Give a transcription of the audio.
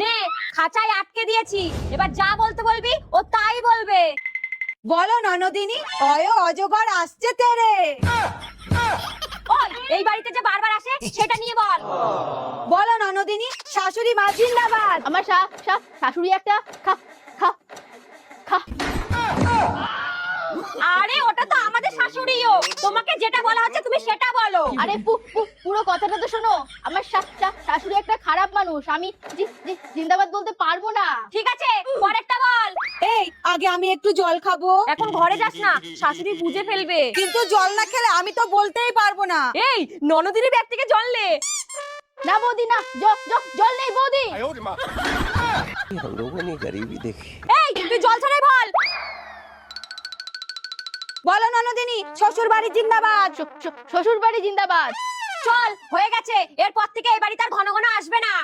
নে, খাঁচায় আটকে দিয়েছি, এবার যা বলতে বলবি ও তাই বলবে। বলো ননদিনী, অজগর আসছে তেরে। ওই, এই বাড়িতে যে বারবার আসে সেটা নিয়ে বল। বলো ননদিনী, শাশুড়ি মা জিন্দাবাদ। আমার শাশুড়ি একটা খা খা খা। আরে ওটা তো আমাদের শাশুড়িও, তোমাকে যেটা বলা হচ্ছে তুমি সেটা বলো। আরে পুরো কথাটা তো শোনো। আমার শাশুড়ি একটা খারাপ মানুষ, আমি জিন্দাবাদ বলতে পারবো না। ঠিক আছে, পরেরটা বল। এই, আগে আমি একটু জল খাবো। এখন ঘরে যাস না, শাশুড়ি বুঝে ফেলবে। কিন্তু জল না খেলে আমি তো বলতেই পারবো না। এই, ননদিনী ব্যাগ থেকে জল নে। না বৌদি না, জল নেই বৌদি। हम लोगों ने गरीबी देखी। এই, তুই জল ছাড়াই বল। বলো ননদিনী, শ্বশুর বাড়ি জিন্দাবাদ। শ্বশুর বাড়ি জিন্দাবাদ। চল, হয়ে গেছে, এরপর থেকে এই বাড়িতে আর ঘন ঘন আসবে না।